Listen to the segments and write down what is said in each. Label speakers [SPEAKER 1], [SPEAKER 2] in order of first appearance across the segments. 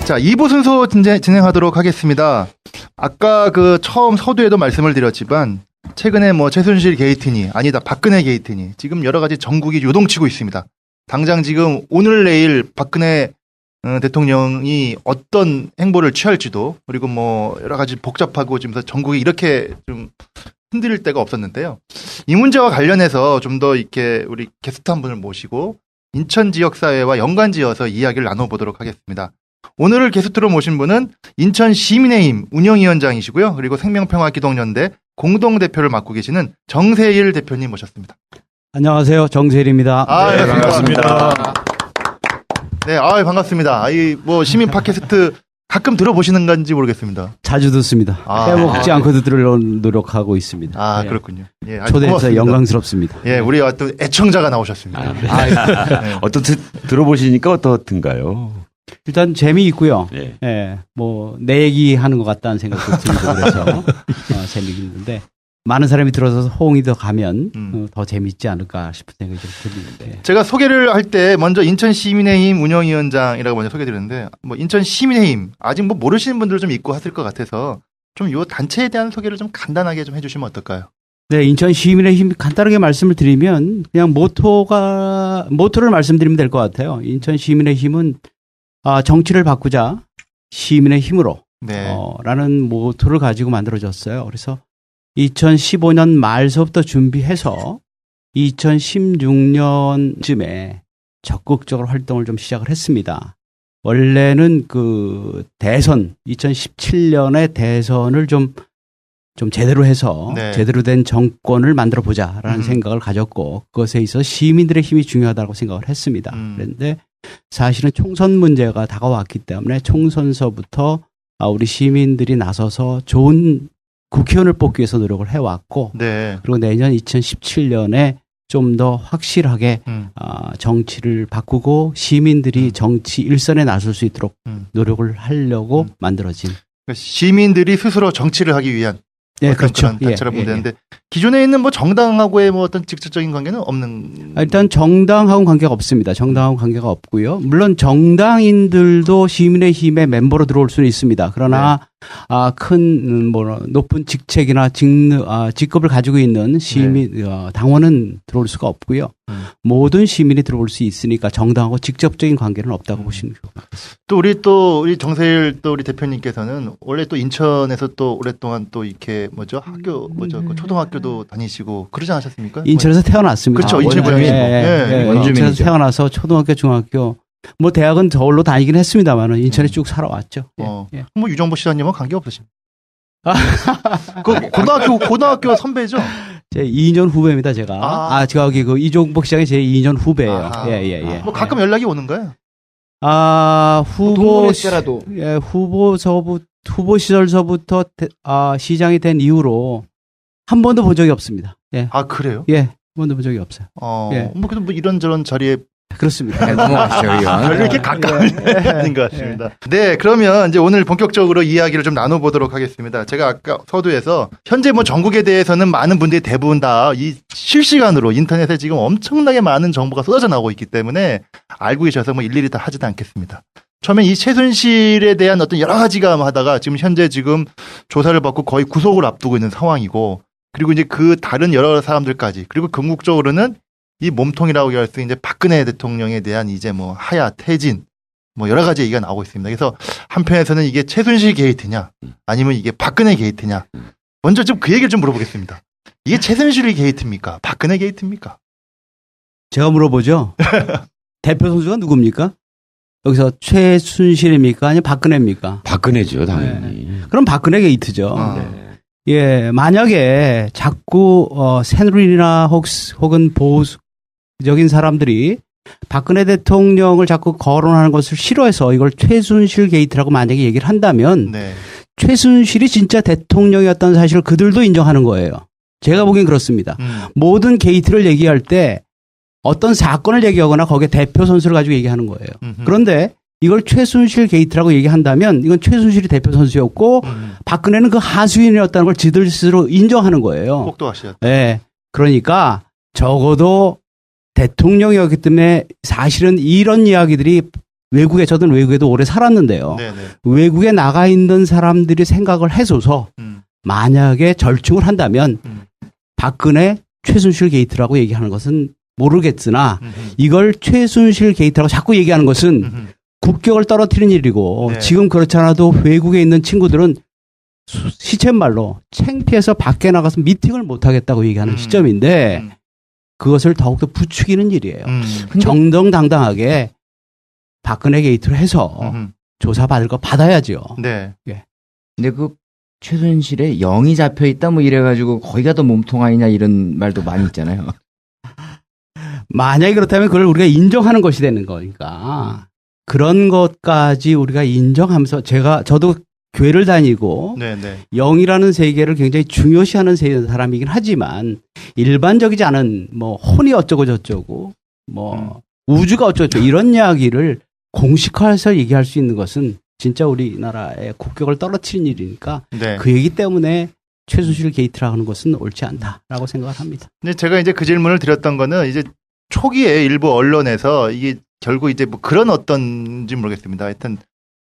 [SPEAKER 1] 자, 2부 순서 진행하도록 하겠습니다. 아까 그 처음 서두에도 말씀을 드렸지만 최근에 뭐 최순실 게이트니 아니다 박근혜 게이트니 지금 여러 가지 전국이 요동치고 있습니다. 당장 지금 오늘 내일 박근혜 대통령이 어떤 행보를 취할지도 그리고 뭐 여러 가지 복잡하고 지금 전국이 이렇게 좀 흔들릴 때가 없었는데요. 이 문제와 관련해서 좀 더 이렇게 우리 게스트 한 분을 모시고 인천 지역 사회와 연관지어서 이야기를 나눠보도록 하겠습니다. 오늘 게스트로 모신 분은 인천 시민의힘 운영위원장이시고요. 그리고 생명평화기동연대 공동대표를 맡고 계시는 정세일 대표님 모셨습니다.
[SPEAKER 2] 안녕하세요. 정세일입니다.
[SPEAKER 1] 네, 반갑습니다. 네, 반갑습니다. 뭐 시민 팟캐스트 가끔 들어보시는 건지 모르겠습니다.
[SPEAKER 2] 자주 듣습니다. 빼먹지 않고 들으려고 노력하고 있습니다.
[SPEAKER 1] 그렇군요. 예,
[SPEAKER 2] 초대해서 영광스럽습니다.
[SPEAKER 1] 예, 우리 어떤 애청자가 나오셨습니다.
[SPEAKER 2] 네.
[SPEAKER 3] 들어보시니까 어떻든가요?
[SPEAKER 2] 일단 재미있고요. 네. 예, 뭐 내 얘기 하는 것 같다는 생각도 들고 그래서 재미있는데 많은 사람이 들어서 호응이 더 가면 더 재미있지 않을까 싶은 생각이 좀 들리는데.
[SPEAKER 1] 제가 소개를 할 때 먼저 인천 시민의힘 운영위원장이라고 먼저 소개드렸는데 뭐 인천 시민의힘 아직 뭐 모르시는 분들 좀 있고 하실 것 같아서 좀 이 단체에 대한 소개를 좀 간단하게 좀 해주시면 어떨까요?
[SPEAKER 2] 네, 인천 시민의힘 간단하게 말씀을 드리면 그냥 모토를 말씀드리면 될 것 같아요. 인천 시민의힘은 정치를 바꾸자 시민의 힘으로
[SPEAKER 1] 네.
[SPEAKER 2] 라는 모토를 가지고 만들어졌어요. 그래서 2015년 말서부터 준비해서 2016년쯤에 적극적으로 활동을 좀 시작을 했습니다. 원래는 그 대선 2017년에 대선을 좀 제대로 해서
[SPEAKER 1] 네.
[SPEAKER 2] 제대로 된 정권을 만들어 보자라는 생각을 가졌고 그것에 있어서 시민들의 힘이 중요하다고 생각을 했습니다. 그런데 사실은 총선 문제가 다가왔기 때문에 총선서부터 우리 시민들이 나서서 좋은 국회의원을 뽑기 위해서 노력을 해왔고
[SPEAKER 1] 네.
[SPEAKER 2] 그리고 내년 2017년에 좀 더 확실하게 정치를 바꾸고 시민들이 정치 일선에 나설 수 있도록 노력을 하려고 만들어진
[SPEAKER 1] 시민들이 스스로 정치를 하기 위한
[SPEAKER 2] 그렇죠.
[SPEAKER 1] 단체라고 보면 되는데 기존에 있는 뭐 정당하고의 뭐 어떤 직접적인 관계는 없는?
[SPEAKER 2] 일단 정당하고는 관계가 없습니다. 정당하고는 관계가 없고요. 물론 정당인들도 시민의힘의 멤버로 들어올 수는 있습니다. 그러나 큰 높은 직책이나 직급을 가지고 있는 시민 당원은 들어올 수가 없고요. 모든 시민이 들어올 수 있으니까 정당하고 직접적인 관계는 없다고 보시면 좋겠습니다.
[SPEAKER 1] 또 우리 정세일 또 우리 대표님께서는 원래 또 인천에서 또 오랫동안 또 이렇게 그 초등학교도 다니시고 그러지 않으셨습니까?
[SPEAKER 2] 인천에서 태어났습니다.
[SPEAKER 1] 그렇죠. 인천 고향이시고.
[SPEAKER 2] 인천에서 태어나서 초등학교, 중학교, 뭐 대학은 서울로 다니긴 했습니다만은 인천에 쭉 살아왔죠.
[SPEAKER 1] 뭐 유정보 시장님은 관계 없으십니까? 그 고등학교 선배죠?
[SPEAKER 2] 제 2년 후배입니다, 제가. 제가 여기 그 이종복 시장의 제 2년 후배예요.
[SPEAKER 1] 뭐 가끔 연락이 오는 거예요?
[SPEAKER 2] 후보 시절서부터 시장이 된 이후로 한 번도 본 적이 없습니다. 예.
[SPEAKER 1] 그래요?
[SPEAKER 2] 예. 한 번도 본 적이 없어요.
[SPEAKER 1] 그래도 뭐 이런저런 자리에
[SPEAKER 2] 그렇습니다.
[SPEAKER 3] 넘어가시죠.
[SPEAKER 1] 이렇게 가까운 아닌 것 같습니다. 네, 그러면 이제 오늘 본격적으로 이야기를 좀 나눠보도록 하겠습니다. 제가 아까 서두에서 현재 뭐 전국에 대해서는 많은 분들이 대부분 다 이 실시간으로 인터넷에 지금 엄청나게 많은 정보가 쏟아져 나오고 있기 때문에 알고 계셔서 뭐 일일이 다 하지도 않겠습니다. 처음에 이 최순실에 대한 어떤 여러 가지가 하다가 지금 현재 조사를 받고 거의 구속을 앞두고 있는 상황이고 그리고 이제 그 다른 여러 사람들까지 그리고 궁극적으로는 이 몸통이라고 할 수 있는 박근혜 대통령에 대한 이제 뭐 하야, 퇴진, 뭐 여러 가지 얘기가 나오고 있습니다. 그래서 한편에서는 이게 최순실 게이트냐, 아니면 이게 박근혜 게이트냐. 먼저 좀 그 얘기를 좀 물어보겠습니다. 이게 최순실 게이트입니까? 박근혜 게이트입니까?
[SPEAKER 2] 제가 물어보죠. 대표 선수가 누굽니까? 여기서 최순실입니까? 아니면 박근혜입니까?
[SPEAKER 3] 박근혜죠, 당연히.
[SPEAKER 2] 네. 그럼 박근혜 게이트죠. 예, 만약에 자꾸 새누리나 혹은 보수적인 사람들이 박근혜 대통령을 자꾸 거론하는 것을 싫어해서 이걸 최순실 게이트라고 만약에 얘기를 한다면 최순실이 진짜 대통령이었다는 사실을 그들도 인정하는 거예요. 제가 보기엔 그렇습니다. 모든 게이트를 얘기할 때 어떤 사건을 얘기하거나 거기에 대표 선수를 가지고 얘기하는 거예요. 그런데 이걸 최순실 게이트라고 얘기한다면 이건 최순실이 대표 선수였고 박근혜는 그 하수인이었다는 걸 지들 스스로 인정하는 거예요.
[SPEAKER 1] 꼭도하시죠.
[SPEAKER 2] 네. 그러니까 적어도 대통령이었기 때문에 사실은 이런 이야기들이 저는 외국에도 오래 살았는데요.
[SPEAKER 1] 네네.
[SPEAKER 2] 외국에 나가 있는 사람들이 생각을 해줘서 만약에 절충을 한다면 박근혜 최순실 게이트라고 얘기하는 것은 모르겠으나 이걸 최순실 게이트라고 자꾸 얘기하는 것은 국격을 떨어뜨리는 일이고
[SPEAKER 1] 네.
[SPEAKER 2] 지금 그렇지 않아도 외국에 있는 친구들은 시쳇말로 창피해서 밖에 나가서 미팅을 못하겠다고 얘기하는 시점인데 그것을 더욱더 부추기는 일이에요. 정정당당하게 박근혜 게이트로 해서 조사받을 거 받아야죠.
[SPEAKER 1] 네.
[SPEAKER 4] 근데 그 최순실에 영이 잡혀 있다 뭐 이래가지고 거기가 더 몸통 아니냐 이런 말도 많이 있잖아요.
[SPEAKER 2] 만약에 그렇다면 그걸 우리가 인정하는 것이 되는 거니까 그런 것까지 우리가 인정하면서 저도 교회를 다니고
[SPEAKER 1] 네네.
[SPEAKER 2] 영이라는 세계를 굉장히 중요시하는 사람이긴 하지만 일반적이지 않은 뭐 혼이 어쩌고 저쩌고 뭐 우주가 어쩌고 저쩌고 이런 이야기를 공식화해서 얘기할 수 있는 것은 진짜 우리나라의 국격을 떨어뜨리는 일이니까
[SPEAKER 1] 네.
[SPEAKER 2] 그 얘기 때문에 최순실 게이트라고 하는 것은 옳지 않다라고 생각을 합니다.
[SPEAKER 1] 근데 제가 이제 그 질문을 드렸던 거는 이제 초기에 일부 언론에서 이게 결국 이제 뭐 그런 어떤지 모르겠습니다. 하여튼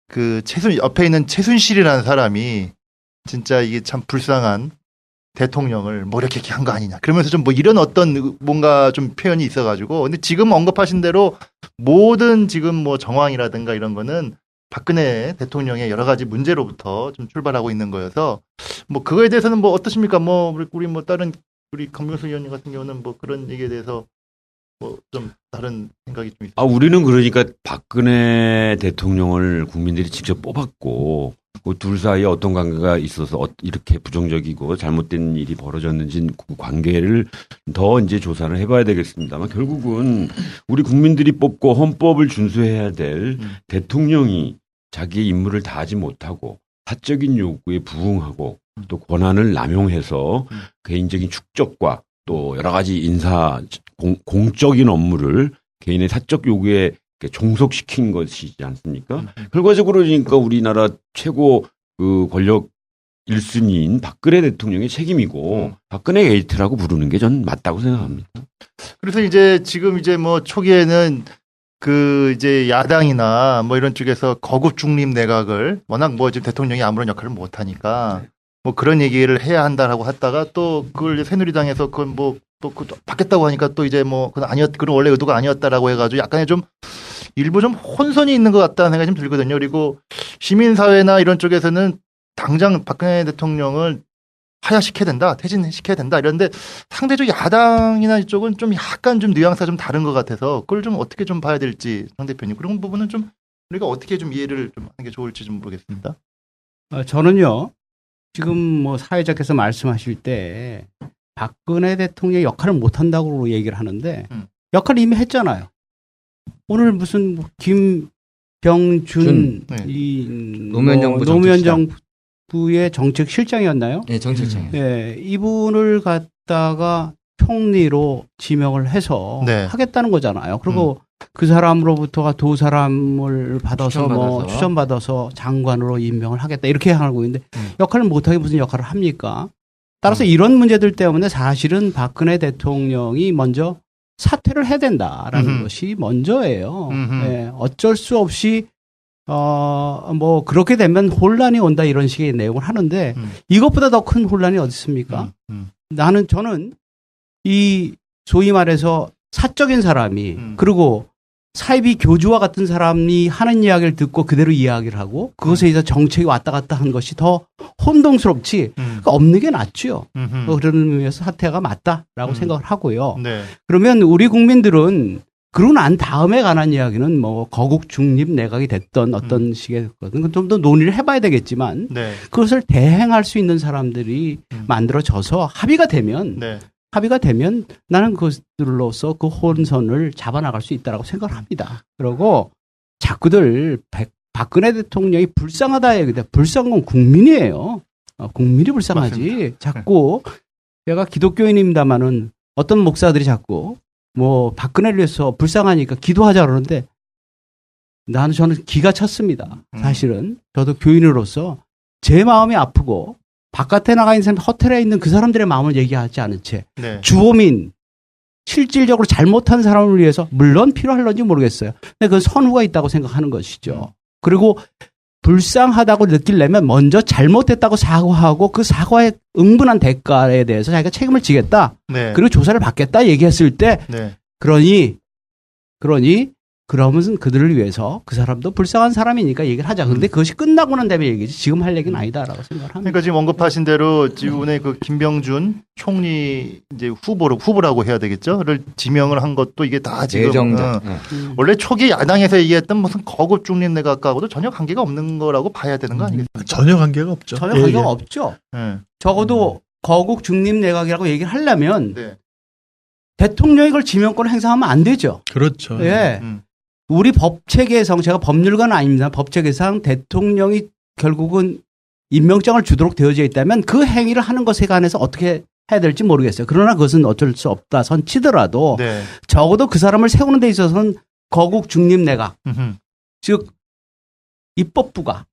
[SPEAKER 1] 그 옆에 있는 최순실이라는 사람이 진짜 이게 참 불쌍한 대통령을 뭐 이렇게 한 거 아니냐. 그러면서 좀 뭐 이런 어떤 뭔가 좀 표현이 있어가지고. 근데 지금 언급하신 대로 모든 지금 뭐 정황이라든가 이런 거는 박근혜 대통령의 여러 가지 문제로부터 좀 출발하고 있는 거여서 뭐 그거에 대해서는 뭐 어떠십니까? 뭐 우리 뭐 다른 우리 강병수 의원님 같은 경우는 뭐 그런 얘기에 대해서 뭐 좀 다른 생각이 좀 있어요.
[SPEAKER 3] 우리는 그러니까 박근혜 대통령을 국민들이 직접 뽑았고 그 둘 사이에 어떤 관계가 있어서 이렇게 부정적이고 잘못된 일이 벌어졌는지 그 관계를 더 이제 조사를 해봐야 되겠습니다만 결국은 우리 국민들이 뽑고 헌법을 준수해야 될 대통령이 자기의 임무를 다하지 못하고 사적인 요구에 부응하고 또 권한을 남용해서 개인적인 축적과 또 여러 가지 공적인 업무를 개인의 사적 요구에 종속시킨 것이지 않습니까? 결과적으로 그러니까 우리나라 최고 그 권력 1순위인 박근혜 대통령의 책임이고 박근혜 게이트라고 부르는 게 전 맞다고 생각합니다.
[SPEAKER 1] 그래서 이제 지금 이제 뭐 초기에는 그 이제 야당이나 뭐 이런 쪽에서 거국 중립 내각을 워낙 뭐 지금 대통령이 아무런 역할을 못 하니까 뭐 그런 얘기를 해야 한다라고 했다가 또 그걸 새누리당에서 그건 뭐 또 받겠다고 하니까 또 이제 뭐 그건 그런 원래 의도가 아니었다라고 해가지고 약간의 좀 일부 좀 혼선이 있는 것 같다는 생각이 좀 들거든요. 그리고 시민사회나 이런 쪽에서는 당장 박근혜 대통령을 하야시켜야 된다, 퇴진시켜야 된다 이런데 상대적으로 야당이나 이쪽은 좀 약간 좀 뉘앙스가 좀 다른 것 같아서 그걸 좀 어떻게 좀 봐야 될지 상 대표님 그런 부분은 좀 우리가 어떻게 좀 이해를 좀 하는 게 좋을지 좀 모르겠습니다.
[SPEAKER 2] 저는요 지금 뭐 사회자께서 말씀하실 때 박근혜 대통령의 역할을 못한다고 얘기를 하는데 역할을 이미 했잖아요. 오늘 무슨 김병준 노무현 정부의 정책실장이었나요?
[SPEAKER 4] 네, 정책실장.
[SPEAKER 2] 네, 이분을 갖다가 총리로 지명을 해서
[SPEAKER 1] 네.
[SPEAKER 2] 하겠다는 거잖아요. 그리고 그 사람으로부터가 두 사람을 받아서 추천받아서 장관으로 임명을 하겠다 이렇게 하고 있는데 역할을 못하게 무슨 역할을 합니까? 따라서 이런 문제들 때문에 사실은 박근혜 대통령이 먼저 사퇴를 해야 된다라는 것이 먼저예요. 네, 어쩔 수 없이 뭐 그렇게 되면 혼란이 온다 이런 식의 내용을 하는데 이것보다 더 큰 혼란이 어디 있습니까? 저는 이 소위 말해서 사적인 사람이 그리고 사이비 교주와 같은 사람이 하는 이야기를 듣고 그대로 이야기를 하고 그것에 의해서 정책이 왔다 갔다 하는 것이 더 혼동스럽지 그러니까 없는 게 낫죠. 그런 의미에서 사태가 맞다라고 생각을 하고요.
[SPEAKER 1] 네.
[SPEAKER 2] 그러면 우리 국민들은 그러고 난 다음에 관한 이야기는 뭐 거국 중립 내각이 됐던 어떤 식의 거든 좀 더 논의를 해봐야 되겠지만
[SPEAKER 1] 네.
[SPEAKER 2] 그것을 대행할 수 있는 사람들이 만들어져서 합의가 되면 나는 그것들로서 그 혼선을 잡아나갈 수 있다라고 생각을 합니다. 그리고 자꾸들 박근혜 대통령이 불쌍하다 얘기다. 불쌍한 건 국민이에요. 국민이 불쌍하지.
[SPEAKER 1] 맞습니다.
[SPEAKER 2] 자꾸 제가 기독교인입니다마는 어떤 목사들이 자꾸 뭐 박근혜를 위해서 불쌍하니까 기도하자 그러는데 저는 기가 찼습니다. 사실은 저도 교인으로서 제 마음이 아프고 바깥에 나가 있는 사람, 호텔에 있는 그 사람들의 마음을 얘기하지 않은 채
[SPEAKER 1] 네.
[SPEAKER 2] 주호민 실질적으로 잘못한 사람을 위해서 물론 필요할런지 모르겠어요. 근데 그건 선후가 있다고 생각하는 것이죠. 그리고 불쌍하다고 느끼려면 먼저 잘못했다고 사과하고 그 사과의 응분한 대가에 대해서 자기가 책임을 지겠다.
[SPEAKER 1] 네.
[SPEAKER 2] 그리고 조사를 받겠다 얘기했을 때
[SPEAKER 1] 네.
[SPEAKER 2] 그러면 그들을 위해서 그 사람도 불쌍한 사람이니까 얘기를 하자. 근데 그것이 끝나고 난 다음에 얘기지. 지금 할 얘기는 아니다라고 생각을 합니다.
[SPEAKER 1] 그러니까 지금 언급하신 대로 지금의 그 김병준 총리 이제 후보라고 해야 되겠죠?를 지명을 한 것도 이게 다 지금
[SPEAKER 4] 내정자.
[SPEAKER 1] 원래 초기 야당에서 얘기했던 무슨 거국 중립 내각하고도 전혀 관계가 없는 거라고 봐야 되는 거 아니겠습니까?
[SPEAKER 5] 전혀 관계가 없죠.
[SPEAKER 2] 전혀 관계가 없죠.
[SPEAKER 1] 네.
[SPEAKER 2] 적어도 거국 중립 내각이라고 얘기를 하려면
[SPEAKER 1] 네.
[SPEAKER 2] 대통령이 그걸 지명권을 행사하면 안 되죠.
[SPEAKER 5] 그렇죠.
[SPEAKER 2] 예. 우리 법 체계상 제가 법률가는 아닙니다. 법 체계상 대통령이 결국은 임명장을 주도록 되어져 있다면 그 행위를 하는 것에 관해서 어떻게 해야 될지 모르겠어요. 그러나 그것은 어쩔 수 없다 선 치더라도
[SPEAKER 1] 네.
[SPEAKER 2] 적어도 그 사람을 세우는 데 있어서는 거국 중립 내각 즉 입법부가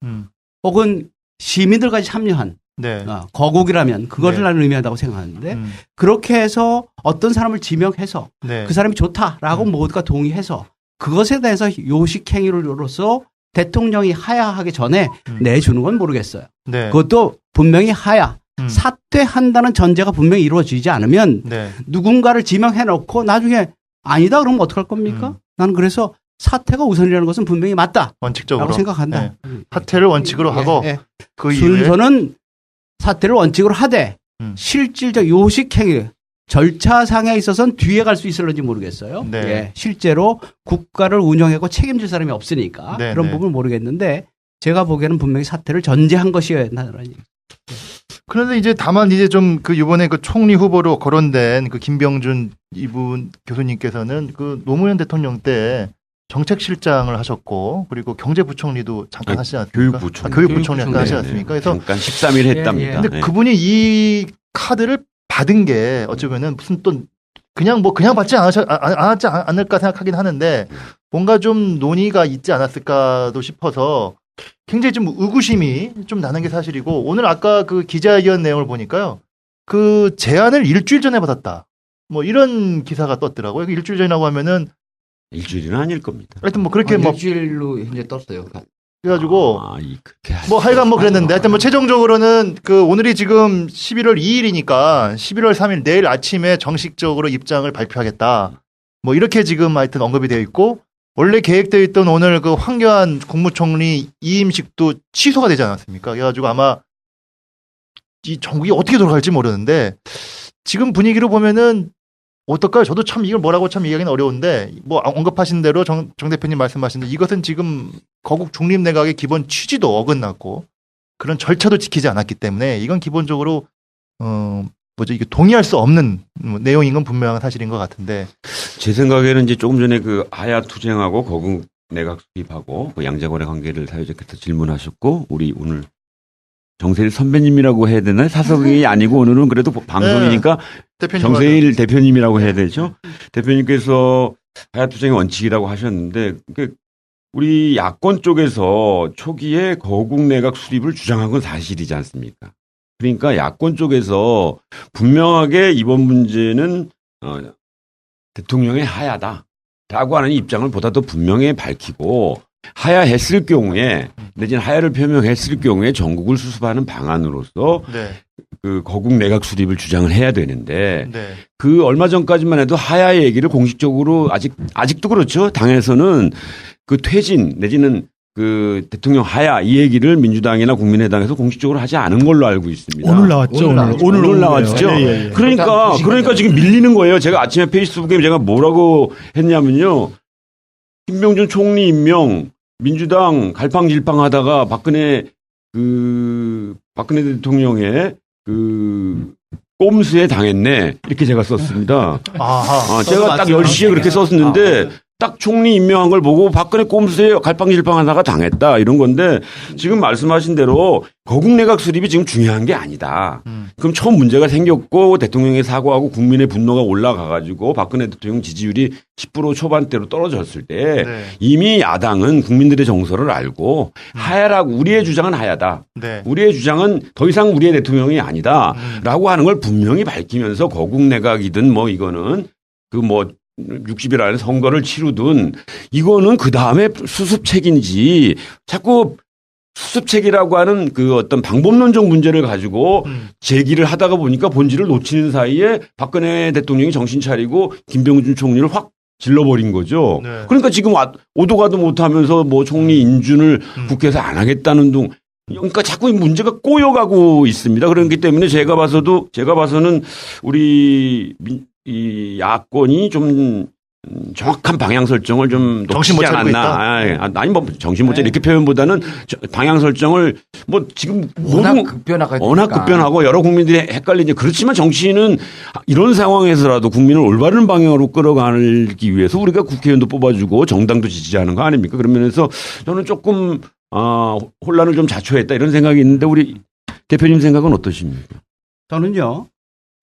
[SPEAKER 2] 혹은 시민들까지 참여한
[SPEAKER 1] 네.
[SPEAKER 2] 거국이라면 그것을
[SPEAKER 1] 네.
[SPEAKER 2] 나는 의미한다고 생각하는데 그렇게 해서 어떤 사람을 지명해서
[SPEAKER 1] 네.
[SPEAKER 2] 그 사람이 좋다라고 모두가 동의해서 그것에 대해서 요식행위로서 대통령이 하야하기 전에 내주는 건 모르겠어요.
[SPEAKER 1] 네.
[SPEAKER 2] 그것도 분명히 하야. 사퇴한다는 전제가 분명히 이루어지지 않으면
[SPEAKER 1] 네.
[SPEAKER 2] 누군가를 지명해놓고 나중에 아니다 그러면 어떡할 겁니까? 나는 그래서 사퇴가 우선이라는 것은 분명히 맞다.
[SPEAKER 1] 원칙적으로
[SPEAKER 2] 라고 생각한다.
[SPEAKER 1] 네. 사퇴를 원칙으로 하고 그 이후에
[SPEAKER 2] 순서는 사퇴를 원칙으로 하되 실질적 요식행위 절차상에 있어서는 뒤에 갈 수 있을런지 모르겠어요.
[SPEAKER 1] 네.
[SPEAKER 2] 예, 실제로 국가를 운영하고 책임질 사람이 없으니까
[SPEAKER 1] 네,
[SPEAKER 2] 그런
[SPEAKER 1] 네.
[SPEAKER 2] 부분은 모르겠는데 제가 보기에는 분명히 사퇴를 전제한 것이어야 한다는 얘기.
[SPEAKER 1] 그런데 이제 다만 이제 좀 그 이번에 그 총리 후보로 거론된 그 김병준 이분 교수님께서는 그 노무현 대통령 때 정책실장을 하셨고 그리고 경제부총리도 잠깐 하시지 않습니까? 교육부총리 잠깐 하시지 않습니까? 그래서
[SPEAKER 3] 잠깐 13일 했답니다.
[SPEAKER 1] 근데
[SPEAKER 3] 네.
[SPEAKER 1] 그분이 이 카드를 받은 게 어쩌면은 무슨 또 그냥 받지 않았지 않을까 생각하긴 하는데 뭔가 좀 논의가 있지 않았을까도 싶어서 굉장히 좀 의구심이 좀 나는 게 사실이고 오늘 아까 그 기자회견 내용을 보니까요. 그 제안을 일주일 전에 받았다. 뭐 이런 기사가 떴더라고요. 일주일 전이라고 하면은
[SPEAKER 3] 일주일은 아닐 겁니다.
[SPEAKER 1] 하여튼 뭐 그렇게 뭐
[SPEAKER 4] 일주일로 현재 떴어요.
[SPEAKER 1] 그래가지고
[SPEAKER 3] 그렇게
[SPEAKER 1] 뭐 하여간 뭐 그랬는데 하여튼 뭐 최종적으로는 그 오늘이 지금 11월 2일이니까 11월 3일 내일 아침에 정식적으로 입장을 발표하겠다. 뭐 이렇게 지금 하여튼 언급이 되어 있고 원래 계획되어 있던 오늘 그 황교안 국무총리 이임식도 취소가 되지 않았습니까? 그래가지고 아마 이 전국이 어떻게 돌아갈지 모르는데 지금 분위기로 보면은 어떨까요? 저도 참 이걸 뭐라고 참 이야기는 어려운데 뭐 언급하신 대로 정 대표님 말씀하신 대로 이것은 지금 거국 중립 내각의 기본 취지도 어긋났고 그런 절차도 지키지 않았기 때문에 이건 기본적으로 이게 동의할 수 없는 내용인 건 분명한 사실인 것 같은데
[SPEAKER 3] 제 생각에는 이제 조금 전에 그 하야 투쟁하고 거국 내각 수립하고 그 양자권의 관계를 사회자께서 질문하셨고 우리 오늘 정세일 선배님이라고 해야 되나요? 사석이 아니고 오늘은 그래도 방송이니까 정세일 대표님이라고 해야 되죠. 대표님께서 하야 투쟁의 원칙이라고 하셨는데 우리 야권 쪽에서 초기에 거국 내각 수립을 주장한 건 사실이지 않습니까? 그러니까 야권 쪽에서 분명하게 이번 문제는 대통령의 하야다라고 하는 입장을 보다 더 분명히 밝히고 하야했을 경우에 내지는 하야를 표명했을 경우에 전국을 수습하는 방안으로서 그 거국 내각 수립을 주장을 해야 되는데 그 얼마 전까지만 해도 하야 얘기를 공식적으로 아직도 그렇죠. 당에서는 그 퇴진 내지는 그 대통령 하야 이 얘기를 민주당이나 국민의당에서 공식적으로 하지 않은 걸로 알고 있습니다.
[SPEAKER 5] 오늘 나왔죠. 오늘 나왔죠.
[SPEAKER 3] 예. 그러니까 지금 밀리는 거예요. 제가 아침에 페이스북에 제가 뭐라고 했냐면요. 김병준 총리 임명 민주당 갈팡질팡하다가 박근혜 대통령의 그 꼼수에 당했네 이렇게 제가 썼습니다. 제가 딱 10시에 그렇게 썼는데 딱 총리 임명한 걸 보고 박근혜 꼼수에 갈팡질팡하다가 당했다 이런 건데 지금 말씀하신 대로 거국 내각 수립이 지금 중요한 게 아니다. 그럼 처음 문제가 생겼고 대통령이 사과하고 국민의 분노가 올라가가지고 박근혜 대통령 지지율이 10% 초반대로 떨어졌을 때 이미 야당은 국민들의 정서를 알고 하야라고 우리의 주장은 하야다. 우리의 주장은 더 이상 우리의 대통령이 아니다라고 하는 걸 분명히 밝히면서 거국 내각이든 뭐 이거는 그 뭐 60일 안에 선거를 치르든 이거는 그 다음에 수습책인지 자꾸 수습책이라고 하는 그 어떤 방법론적 문제를 가지고 제기를 하다가 보니까 본질을 놓치는 사이에 박근혜 대통령이 정신 차리고 김병준 총리를 확 질러버린 거죠.
[SPEAKER 1] 네.
[SPEAKER 3] 그러니까 지금 오도 가도 못하면서 뭐 총리 인준을 국회에서 안 하겠다는 등 그러니까 자꾸 이 문제가 꼬여가고 있습니다. 그렇기 때문에 제가 봐서는 우리 이 야권이 좀 정확한 방향 설정을 좀
[SPEAKER 1] 정신 못
[SPEAKER 3] 놓치지
[SPEAKER 1] 차리고
[SPEAKER 3] 않았나. 아니 뭐 정신 못 차리 이렇게 표현보다는 방향 설정을 뭐 지금
[SPEAKER 4] 워낙 급변화가
[SPEAKER 3] 워낙
[SPEAKER 4] 되니까.
[SPEAKER 3] 급변하고 여러 국민들이 헷갈리지. 그렇지만 정치는 이런 상황에서라도 국민을 올바른 방향으로 끌어가기 위해서 우리가 국회의원도 뽑아주고 정당도 지지하는 거 아닙니까? 그런 면에서 저는 조금 혼란을 좀 자초했다 이런 생각이 있는데 우리 대표님 생각은 어떠십니까?
[SPEAKER 2] 저는요,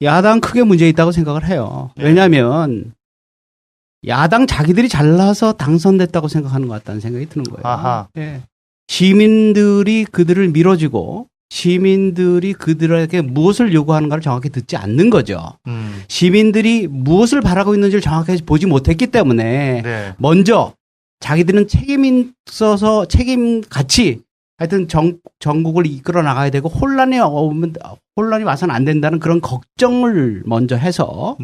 [SPEAKER 2] 야당 크게 문제 있다고 생각을 해요. 왜냐하면 야당 자기들이 잘나서 당선됐다고 생각하는 것 같다는 생각이 드는 거예요.
[SPEAKER 1] 아하.
[SPEAKER 2] 예. 시민들이 그들을 밀어주고 시민들이 그들에게 무엇을 요구하는가를 정확히 듣지 않는 거죠. 시민들이 무엇을 바라고 있는지를 정확하게 보지 못했기 때문에
[SPEAKER 1] 네.
[SPEAKER 2] 먼저 자기들은 책임 있어서 책임같이 하여튼 전국을 이끌어 나가야 되고 혼란이 와서는 안 된다는 그런 걱정을 먼저 해서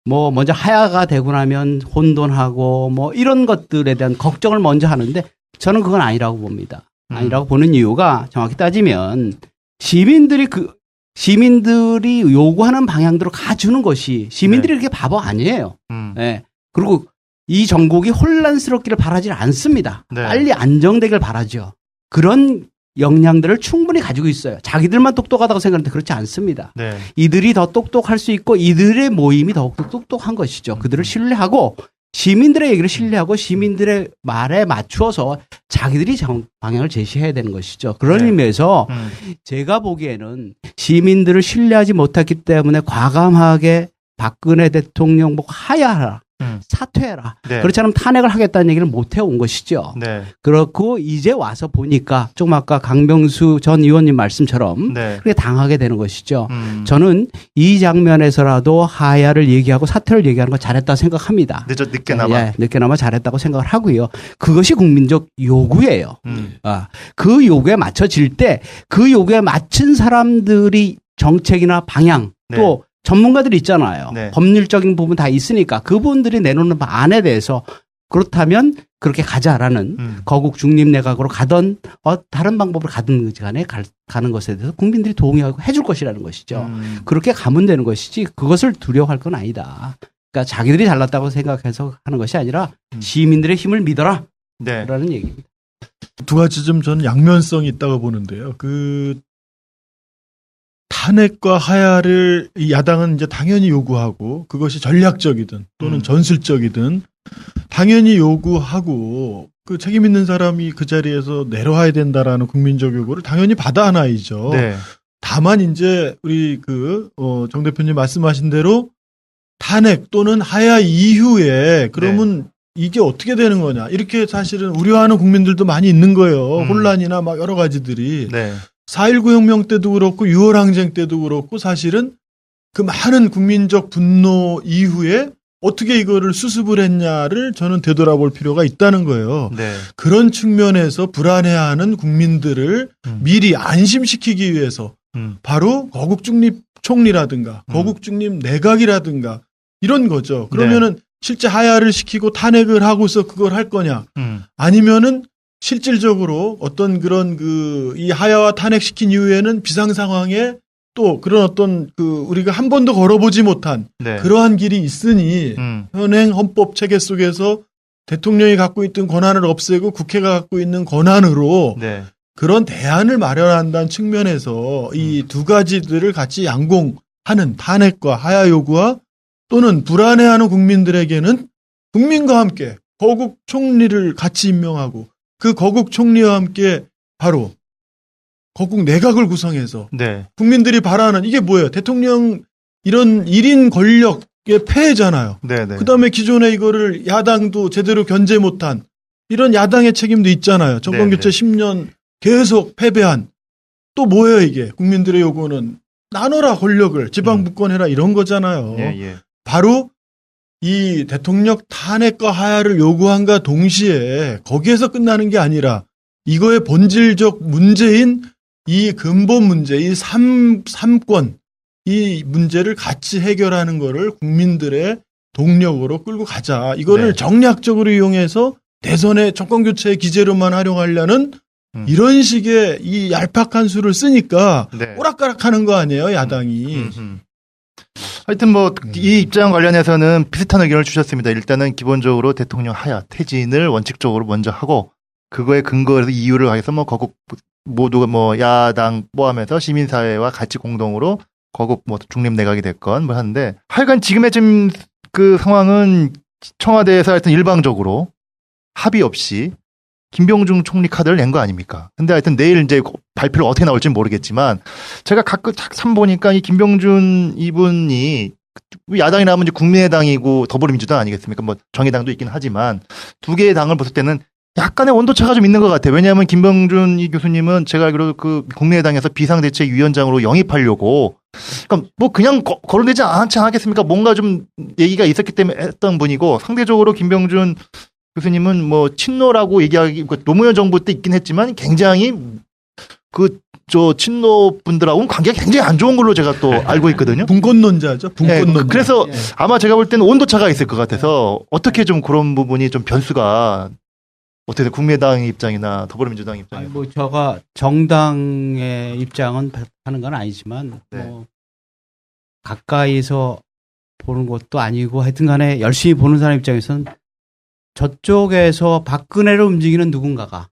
[SPEAKER 2] 뭐 먼저 하야가 되고 나면 혼돈하고 뭐 이런 것들에 대한 걱정을 먼저 하는데 저는 그건 아니라고 봅니다. 아니라고 보는 이유가 정확히 따지면 시민들이 요구하는 방향대로 가주는 것이 시민들이 그렇게 바보 아니에요. 네. 그리고 이 전국이 혼란스럽기를 바라지 않습니다.
[SPEAKER 1] 네.
[SPEAKER 2] 빨리 안정되길 바라죠. 그런 역량들을 충분히 가지고 있어요. 자기들만 똑똑하다고 생각하는데 그렇지 않습니다.
[SPEAKER 1] 네.
[SPEAKER 2] 이들이 더 똑똑할 수 있고 이들의 모임이 더욱더 똑똑한 것이죠. 그들을 신뢰하고 시민들의 얘기를 신뢰하고 시민들의 말에 맞추어서 자기들이 방향을 제시해야 되는 것이죠. 그런
[SPEAKER 1] 네.
[SPEAKER 2] 의미에서 제가 보기에는 시민들을 신뢰하지 못했기 때문에 과감하게 박근혜 대통령 보고 하야하라. 사퇴해라.
[SPEAKER 1] 네.
[SPEAKER 2] 그렇지 않으면 탄핵을 하겠다는 얘기를 못 해온 것이죠.
[SPEAKER 1] 네.
[SPEAKER 2] 그렇고 이제 와서 보니까 조금 아까 강병수 전 의원님 말씀처럼
[SPEAKER 1] 네.
[SPEAKER 2] 그렇게 당하게 되는 것이죠. 저는 이 장면에서라도 하야를 얘기하고 사퇴를 얘기하는 거 잘했다 생각합니다.
[SPEAKER 1] 늦게나마.
[SPEAKER 2] 예, 늦게나마 잘했다고 생각을 하고요. 그것이 국민적 요구예요. 그 요구에 맞춰질 때 그 요구에 맞춘 사람들이 정책이나 방향 또 전문가들이 있잖아요.
[SPEAKER 1] 네.
[SPEAKER 2] 법률적인 부분 다 있으니까 그분들이 내놓는 안에 대해서 그렇다면 그렇게 가자라는 거국 중립 내각으로 가던 다른 방법으로 가든 간에 가는 것에 대해서 국민들이 동의하고 해줄 것이라는 것이죠. 그렇게 가면 되는 것이지 그것을 두려워할 건 아니다. 그러니까 자기들이 잘났다고 생각해서 하는 것이 아니라 시민들의 힘을 믿어라.
[SPEAKER 1] 네.
[SPEAKER 2] 라는 얘기입니다.
[SPEAKER 5] 두 가지 좀 저는 양면성이 있다고 보는데요. 그 탄핵과 하야를 야당은 이제 당연히 요구하고 그것이 전략적이든 또는 전술적이든 당연히 요구하고 그 책임 있는 사람이 그 자리에서 내려와야 된다라는 국민적 요구를 당연히 받아 안아야죠.
[SPEAKER 1] 네.
[SPEAKER 5] 다만 이제 우리 정 대표님 말씀하신 대로 탄핵 또는 하야 이후에 그러면 이게 어떻게 되는 거냐 이렇게 사실은 우려하는 국민들도 많이 있는 거예요. 혼란이나 막 여러 가지들이.
[SPEAKER 1] 네.
[SPEAKER 5] 4.19 혁명 때도 그렇고 6월 항쟁 때도 그렇고 사실은 그 많은 국민적 분노 이후에 어떻게 이거를 수습을 했냐를 저는 되돌아볼 필요가 있다는 거예요.
[SPEAKER 1] 네.
[SPEAKER 5] 그런 측면에서 불안해하는 국민들을 미리 안심시키기 위해서 바로 거국중립 총리라든가 거국중립 내각이라든가 이런 거죠. 그러면은 실제 하야를 시키고 탄핵을 하고서 그걸 할 거냐 아니면은 실질적으로 어떤 그런 이 하야와 탄핵시킨 이후에는 비상 상황에 또 그런 어떤 우리가 한 번도 걸어보지 못한 그러한 길이 있으니 현행 헌법 체계 속에서 대통령이 갖고 있던 권한을 없애고 국회가 갖고 있는 권한으로 그런 대안을 마련한다는 측면에서 이 두 가지들을 같이 양공하는 탄핵과 하야 요구와 또는 불안해하는 국민들에게는 국민과 함께 거국 총리를 같이 임명하고 그 거국 총리와 함께 바로 거국 내각을 구성해서 국민들이 바라는 이게 뭐예요? 대통령 이런 1인 권력의 폐해잖아요. 그다음에 기존에 이거를 야당도 제대로 견제 못한 이런 야당의 책임도 있잖아요. 정권교체 10년 계속 패배한 또 뭐예요 이게? 국민들의 요구는 나눠라 권력을 지방분권해라 이런 거잖아요. 바로 이 대통령 탄핵과 하야를 요구한과 동시에 거기에서 끝나는 게 아니라 이거의 본질적 문제인 이 근본 문제, 이 삼권, 이 문제를 같이 해결하는 거를 국민들의 동력으로 끌고 가자. 이거를
[SPEAKER 1] 네.
[SPEAKER 5] 정략적으로 이용해서 대선의 정권교체의 기제로만 활용하려는 이런 식의 이 얄팍한 수를 쓰니까
[SPEAKER 1] 네.
[SPEAKER 5] 오락가락하는 거 아니에요, 야당이.
[SPEAKER 1] 하여튼 뭐 이 입장 관련해서는 비슷한 의견을 주셨습니다. 일단은 기본적으로 대통령 하야 퇴진을 원칙적으로 먼저 하고 그거에 근거해서 이유를 하해서 뭐 거국 모두가 뭐 야당 포함해서 시민사회와 같이 공동으로 거국 뭐 중립 내각이 됐건 뭐 하는데 하여간 지금의 지금 그 상황은 청와대에서 하여튼 일방적으로 합의 없이 김병준 총리 카드를 낸 거 아닙니까? 근데 하여튼 내일 이제 발표를 어떻게 나올지 모르겠지만 제가 가끔 참 보니까 이 김병준 이분이 야당이 나오면 이제 국민의당이고 더불어민주당 아니겠습니까? 뭐 정의당도 있긴 하지만 두 개의 당을 봤을 때는 약간의 온도차가 좀 있는 것 같아요. 왜냐하면 김병준 이 교수님은 제가 알기로 그 국민의당에서 비상대책위원장으로 영입하려고 그러니까 뭐 그냥 거론되지 않지 않겠습니까? 뭔가 좀 얘기가 있었기 때문에 했던 분이고 상대적으로 김병준 교수님은 뭐 친노라고 얘기하기 노무현 정부 때 있긴 했지만 굉장히 저 친노 분들하고는 관계가 굉장히 안 좋은 걸로 제가 또 알고 있거든요.
[SPEAKER 5] 분권론자죠. 분권론자.
[SPEAKER 1] 네, 그래서 아마 제가 볼 때는 온도차가 있을 것 같아서 어떻게 좀 그런 부분이 좀 변수가 어떻게 국민의당 입장이나 더불어민주당 입장이나
[SPEAKER 2] 뭐 제가 정당의 입장은 하는 건 아니지만
[SPEAKER 1] 네.
[SPEAKER 2] 뭐 가까이서 보는 것도 아니고 하여튼간에 열심히 보는 사람 입장에서는 저쪽에서 박근혜를 움직이는 누군가가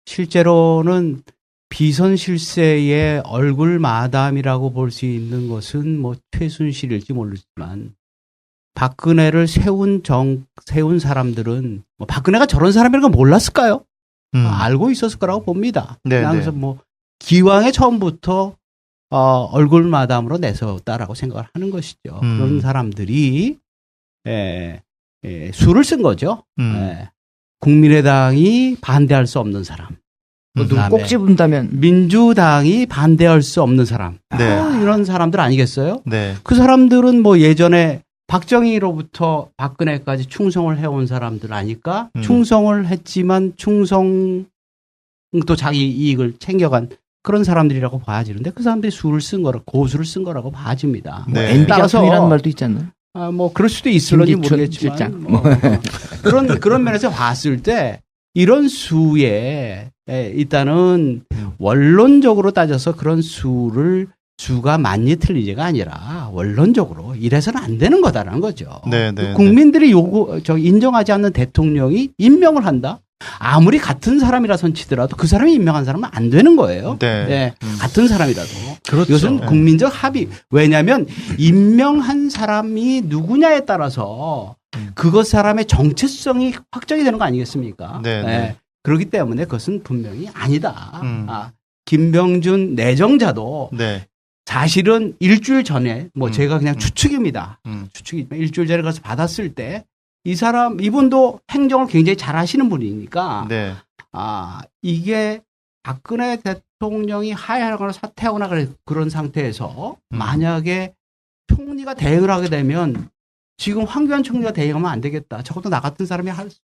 [SPEAKER 2] 실제로는 비선 실세의 얼굴 마담이라고 볼 수 있는 것은 뭐 최순실일지 모르지만 박근혜를 세운 사람들은 뭐 박근혜가 저런 사람이라는 걸 몰랐을까요? 알고 있었을 거라고 봅니다.
[SPEAKER 1] 네,
[SPEAKER 2] 그래서
[SPEAKER 1] 네.
[SPEAKER 2] 뭐 기왕에 처음부터 얼굴 마담으로 내세웠다라고 생각을 하는 것이죠. 그런 사람들이 수를 쓴 거죠. 국민의당이 반대할 수 없는 사람.
[SPEAKER 4] 눈 꼭 집은다면
[SPEAKER 2] 민주당이 반대할 수 없는 사람.
[SPEAKER 1] 네.
[SPEAKER 2] 이런 사람들 아니겠어요?
[SPEAKER 1] 네.
[SPEAKER 2] 그 사람들은 뭐 예전에 박정희로부터 박근혜까지 충성을 해온 사람들 아니까 충성을 했지만 충성도 자기 이익을 챙겨간 그런 사람들이라고 봐야지는데 그 사람들이 수를 쓴 거라 고수를 쓴 거라고 봐집니다.
[SPEAKER 1] 네.
[SPEAKER 4] MB
[SPEAKER 2] 따라서
[SPEAKER 4] 작품이라는 말도 있지 않나요?
[SPEAKER 2] 뭐 그럴 수도 있을런지
[SPEAKER 4] 김기춘
[SPEAKER 2] 모르겠지만
[SPEAKER 4] 실장.
[SPEAKER 2] 뭐 그런 면에서 봤을 때 이런 수에 일단은 원론적으로 따져서 그런 수가 맞니 틀리지가 아니라 원론적으로 이래서는 안 되는 거다라는 거죠.
[SPEAKER 1] 네, 네,
[SPEAKER 2] 국민들이 인정하지 않는 대통령이 임명을 한다? 아무리 같은 사람이라 치더라도 그 사람이 임명한 사람은 안 되는 거예요.
[SPEAKER 1] 네.
[SPEAKER 2] 같은 사람이라도.
[SPEAKER 5] 그렇죠.
[SPEAKER 2] 이것은 국민적 합의. 왜냐하면 임명한 사람이 누구냐에 따라서 그것 사람의 정체성이 확정이 되는 거 아니겠습니까?
[SPEAKER 1] 네, 네.
[SPEAKER 2] 그렇기 때문에 그것은 분명히 아니다. 김병준 내정자도
[SPEAKER 1] 네.
[SPEAKER 2] 사실은 일주일 전에 제가 그냥 추측입니다. 추측이지만 일주일 전에 가서 받았을 때 이분도 행정을 굉장히 잘 하시는 분이니까
[SPEAKER 1] 네.
[SPEAKER 2] 이게 박근혜 대통령이 하야하거나 사퇴하거나 그런 상태에서 만약에 총리가 대응을 하게 되면 지금 황교안 총리가 대응하면 안 되겠다. 적어도 나 같은 사람이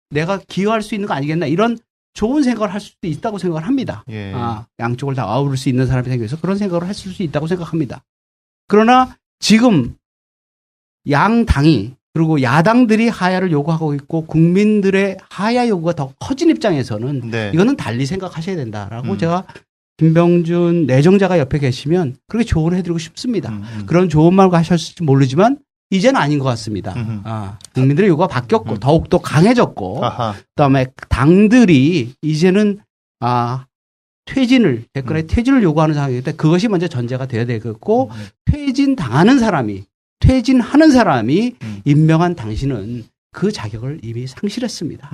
[SPEAKER 2] 내가 기여할 수 있는 거 아니겠나. 이런 좋은 생각을 할 수도 있다고 생각을 합니다.
[SPEAKER 1] 예.
[SPEAKER 2] 양쪽을 다 아우를 수 있는 사람이 생겨서 그런 생각을 했을 수 있다고 생각합니다. 그러나 지금 양 당이 그리고 야당들이 하야를 요구하고 있고 국민들의 하야 요구가 더 커진 입장에서는
[SPEAKER 1] 네.
[SPEAKER 2] 이거는 달리 생각하셔야 된다라고 제가 김병준 내정자가 옆에 계시면 그렇게 조언을 해드리고 싶습니다. 그런 좋은 말과 하셨을지 모르지만 이제는 아닌 것 같습니다. 국민들의 요구가 바뀌었고 더욱더 강해졌고
[SPEAKER 1] 아하.
[SPEAKER 2] 그다음에 당들이 이제는 대권의 퇴진을 요구하는 상황이기 때문에 그것이 먼저 전제가 되어야 되겠고 퇴진하는 사람이 임명한 당신은 그 자격을 이미 상실했습니다.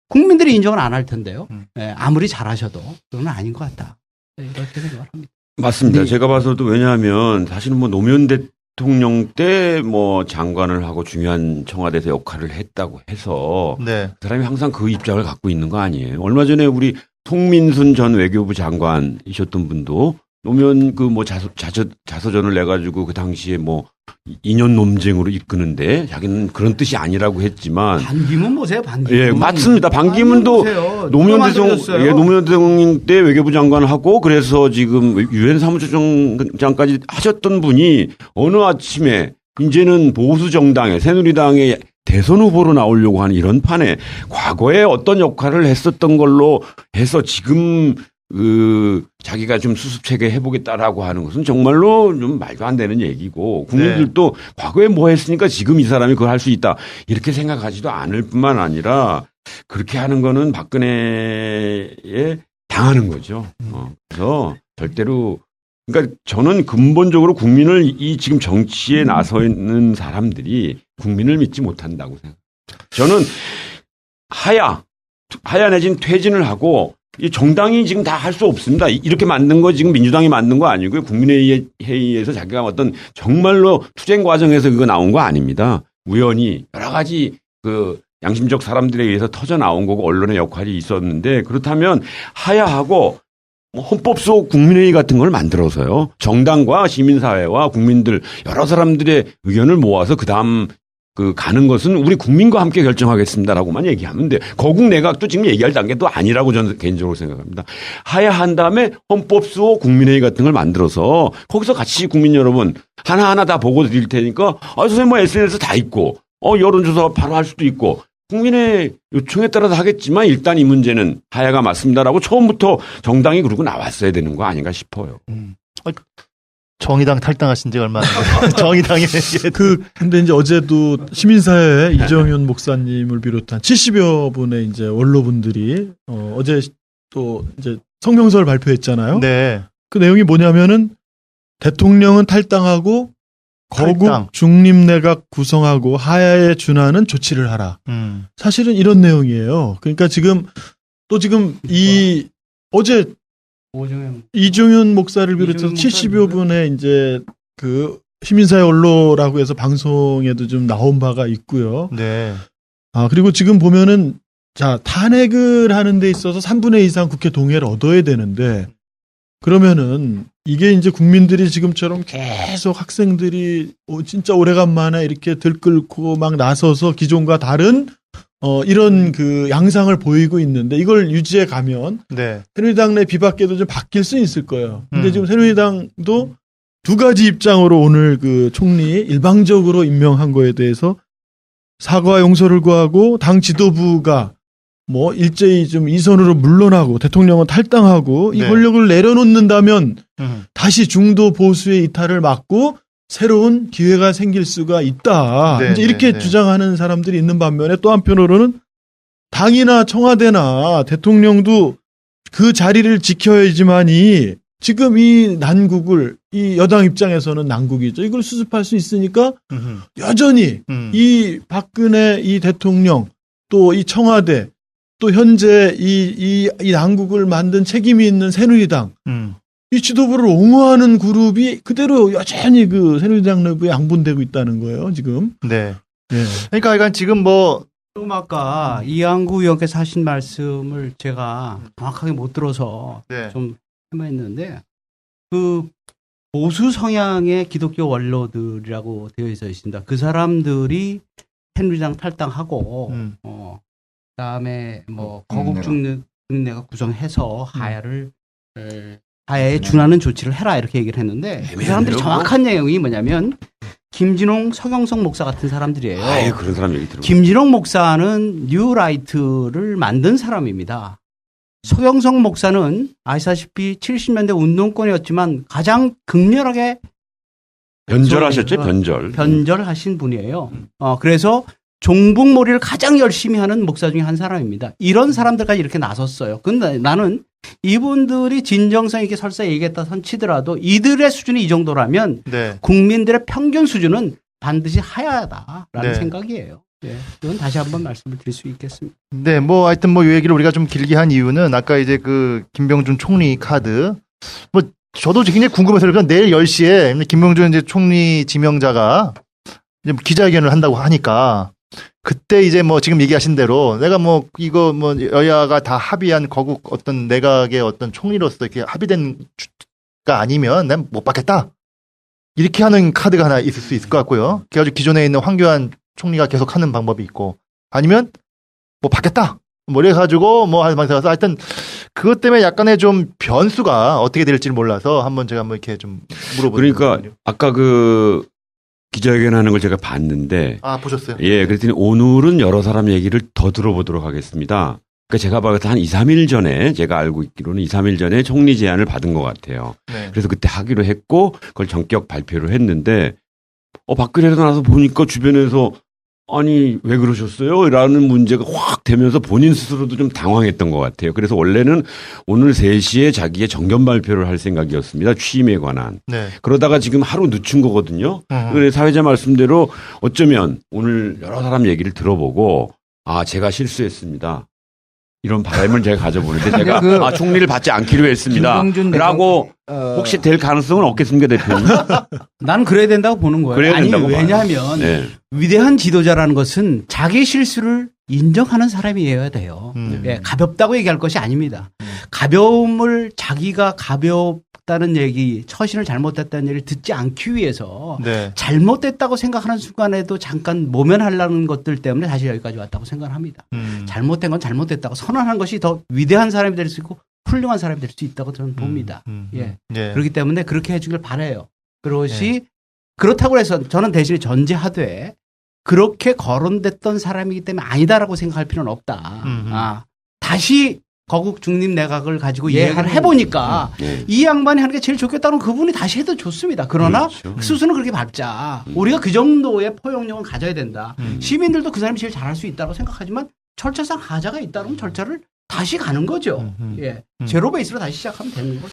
[SPEAKER 2] 국민들이 인정을 안 할 텐데요. 아무리 잘하셔도 그건 아닌 것 같다. 이렇게 생각을 합니다.
[SPEAKER 3] 맞습니다.
[SPEAKER 4] 네.
[SPEAKER 3] 제가 봐서도 왜냐하면 사실은 뭐 노무현 대통령 때 뭐 장관을 하고 중요한 청와대에서 역할을 했다고 해서
[SPEAKER 1] 네.
[SPEAKER 3] 그 사람이 항상 그 입장을 갖고 있는 거 아니에요. 얼마 전에 우리 송민순 전 외교부 장관이셨던 분도 노무현 그 뭐 자서전을 내가지고 그 당시에 뭐 2년 논쟁으로 이끄는데 자기는 그런 뜻이 아니라고 했지만
[SPEAKER 2] 반기문 보세요. 반기문.
[SPEAKER 3] 예, 맞습니다. 반기문도 노무현 대통령 때 외교부 장관을 하고 그래서 지금 유엔 사무처장까지 하셨던 분이 어느 아침에 이제는 보수 정당에 새누리당의 대선 후보로 나오려고 하는 이런 판에 과거에 어떤 역할을 했었던 걸로 해서 지금 자기가 좀 수습체계 해보겠다라고 하는 것은 정말로 좀 말도 안 되는 얘기고 국민들도 과거에 뭐 했으니까 지금 이 사람이 그걸 할 수 있다 이렇게 생각하지도 않을 뿐만 아니라 그렇게 하는 거는 박근혜에 당하는 거죠. 그래서 절대로 그러니까 저는 근본적으로 국민을 이 지금 정치에 나서 있는 사람들이 국민을 믿지 못한다고 생각합니다. 저는 하야 내지는 퇴진을 하고 이 정당이 지금 다 할 수 없습니다. 이렇게 만든 거 지금 민주당이 만든 거 아니고요. 국민회의에서 자기가 어떤 정말로 투쟁 과정에서 그거 나온 거 아닙니다. 우연히 여러 가지 그 양심적 사람들에 의해서 터져 나온 거고 언론의 역할이 있었는데 그렇다면 하야하고 헌법 속 국민회의 같은 걸 만들어서요. 정당과 시민사회와 국민들 여러 사람들의 의견을 모아서 그다음 가는 것은 우리 국민과 함께 결정하겠습니다라고만 얘기하면 돼. 거국 내각도 지금 얘기할 단계도 아니라고 저는 개인적으로 생각합니다. 하야한 다음에 헌법수 국민회의 같은 걸 만들어서 거기서 같이 국민 여러분 하나하나 다 보고 드릴 테니까 선생님 뭐 SNS 다 있고 여론조사 바로 할 수도 있고 국민의 요청에 따라서 하겠지만 일단 이 문제는 하야가 맞습니다라고 처음부터 정당이 그러고 나왔어야 되는 거 아닌가 싶어요.
[SPEAKER 1] 정의당 탈당하신 지 얼마 안 됐어요. 정의당에.
[SPEAKER 5] 근데 이제 어제도 시민사회 이정윤 목사님을 비롯한 70여 분의 이제 원로분들이, 어제 또 이제 성명서를 발표했잖아요.
[SPEAKER 1] 네.
[SPEAKER 5] 그 내용이 뭐냐면은 대통령은 탈당하고 거국 중립내각 구성하고 하야에 준하는 조치를 하라. 사실은 이런 내용이에요. 그러니까 지금 어제 이종윤 목사를 비롯해서 70여 분의 이제 그 시민사회 원로라고 해서 방송에도 좀 나온 바가 있고요.
[SPEAKER 1] 네.
[SPEAKER 5] 그리고 지금 보면은 탄핵을 하는 데 있어서 3분의 2 이상 국회 동의를 얻어야 되는데 그러면은 이게 이제 국민들이 지금처럼 계속 학생들이 진짜 오래간만에 이렇게 들끓고 막 나서서 기존과 다른 이런 그 양상을 보이고 있는데 이걸 유지해 가면
[SPEAKER 1] 네.
[SPEAKER 5] 새누리당 내 비박계도 좀 바뀔 수 있을 거예요. 근데 지금 새누리당도 두 가지 입장으로 오늘 그 총리 일방적으로 임명한 거에 대해서 사과와 용서를 구하고 당 지도부가 뭐 일제히 좀 이선으로 물러나고 대통령은 탈당하고 이 권력을 내려놓는다면 다시 중도 보수의 이탈을 막고 새로운 기회가 생길 수가 있다. 이제 이렇게 주장하는 사람들이 있는 반면에 또 한편으로는 당이나 청와대나 대통령도 그 자리를 지켜야지만이 지금 이 난국을 이 여당 입장에서는 난국이죠. 이걸 수습할 수 있으니까 여전히 이 박근혜 이 대통령 또 이 청와대 또 현재 이 난국을 만든 책임이 있는 새누리당 이 지도부를 옹호하는 그룹이 그대로 여전히 그 새누리당 내부에 양분되고 있다는 거예요, 지금.
[SPEAKER 1] 네.
[SPEAKER 5] 네.
[SPEAKER 1] 그러니까 지금
[SPEAKER 2] 좀 아까 이항구 의원께서 하신 말씀을 제가 정확하게 못 들어서 좀 헤매했는데 그 보수 성향의 기독교 원로들이라고 되어 있습니다. 그 사람들이 새누리당 탈당하고 그다음에 뭐 거국 중립내각 구성해서 하야에 준하는 조치를 해라 이렇게 얘기를 했는데 그 사람들이 정확한 내용이 뭐냐면 김진홍, 서경석 목사 같은 사람들이에요.
[SPEAKER 3] 그런 사람 얘기 들어.
[SPEAKER 2] 김진홍 목사는 뉴라이트를 만든 사람입니다. 서경석 목사는 아시다시피 70년대 운동권이었지만 가장 극렬하게
[SPEAKER 3] 변절하셨죠?
[SPEAKER 2] 변절하신 분이에요. 그래서 종북몰이를 가장 열심히 하는 목사 중에 한 사람입니다. 이런 사람들까지 이렇게 나섰어요. 근데 나는 이분들이 진정성 있게 설사 얘기했다 선치더라도 이들의 수준이 이 정도라면 국민들의 평균 수준은 반드시 하야하다라는 생각이에요. 이건 다시 한번 말씀을 드릴 수 있겠습니다.
[SPEAKER 1] 네, 하여튼 이 얘기를 우리가 좀 길게 한 이유는 아까 이제 그 김병준 총리 카드 저도 굉장히 궁금해서 그러니까 내일 10시에 김병준 이제 총리 지명자가 이제 기자회견을 한다고 하니까 그때 이제 지금 얘기하신 대로 내가 이거 여야가 다 합의한 거국 어떤 내각의 어떤 총리로서 이렇게 합의된 아니면 난 못 받겠다. 이렇게 하는 카드가 하나 있을 수 있을 것 같고요. 그래가지고 기존에 있는 황교안 총리가 계속 하는 방법이 있고, 아니면 뭐 받겠다. 뭐 이래가지고 뭐 하는 방식에서 하여튼 그것 때문에 약간의 좀 변수가 어떻게 될지 몰라서 제가 한번 이렇게 좀 물어보는
[SPEAKER 3] 그러니까
[SPEAKER 1] 거거든요.
[SPEAKER 3] 아까 그 기자회견하는 걸 제가 봤는데
[SPEAKER 1] 아, 보셨어요?
[SPEAKER 3] 예, 그랬더니 오늘은 여러 사람 얘기를 더 들어보도록 하겠습니다. 그러니까 제가 봐서 한 2, 3일 전에 제가 알고 있기로는 2, 3일 전에 총리 제안을 받은 것 같아요.
[SPEAKER 1] 네.
[SPEAKER 3] 그래서 그때 하기로 했고 그걸 전격 발표를 했는데 박근혜로 나서 보니까 주변에서 아니 왜 그러셨어요? 라는 문제가 확 되면서 본인 스스로도 좀 당황했던 것 같아요. 그래서 원래는 오늘 3시에 자기의 정견 발표를 할 생각이었습니다. 취임에 관한.
[SPEAKER 1] 네.
[SPEAKER 3] 그러다가 지금 하루 늦춘 거거든요. 그래서 사회자 말씀대로 어쩌면 오늘 여러 사람 얘기를 들어보고 제가 실수했습니다. 이런 바람을 제가 가져보는데 제가 총리를 받지 않기로 했습니다. 라고 혹시 될 가능성은 없겠습니까, 대표님?
[SPEAKER 2] 난 그래야 된다고 보는 거예요.
[SPEAKER 3] 그래야
[SPEAKER 2] 아니,
[SPEAKER 3] 된다고
[SPEAKER 2] 왜냐하면
[SPEAKER 3] 네.
[SPEAKER 2] 위대한 지도자라는 것은 자기 실수를 인정하는 사람이어야 돼요. 예, 가볍다고 얘기할 것이 아닙니다. 가벼움을 자기가 가볍다는 얘기, 처신을 잘못했다는 얘기를 듣지 않기 위해서
[SPEAKER 1] 네.
[SPEAKER 2] 잘못됐다고 생각하는 순간에도 잠깐 모면하려는 것들 때문에 다시 여기까지 왔다고 생각합니다. 잘못된 건 잘못됐다고 선언하는 것이 더 위대한 사람이 될 수 있고 훌륭한 사람이 될 수 있다고 저는 봅니다. 예.
[SPEAKER 1] 네.
[SPEAKER 2] 그렇기 때문에 그렇게 해주길 바라요. 그것이 그렇다고 해서 저는 대신에 전제하되 그렇게 거론됐던 사람이기 때문에 아니다라고 생각할 필요는 없다. 다시 거국 중립 내각을 가지고 이야기를 해보니까 이 양반이 하는 게 제일 좋겠다는 그분이 다시 해도 좋습니다. 그러나
[SPEAKER 3] 그렇죠.
[SPEAKER 2] 수순은 그렇게 밟자. 우리가 그 정도의 포용력은 가져야 된다. 시민들도 그 사람이 제일 잘할 수 있다고 생각하지만 절차상 하자가 있다면 절차를 다시 가는 거죠. 예. 제로 베이스로 다시 시작하면 되는 거죠.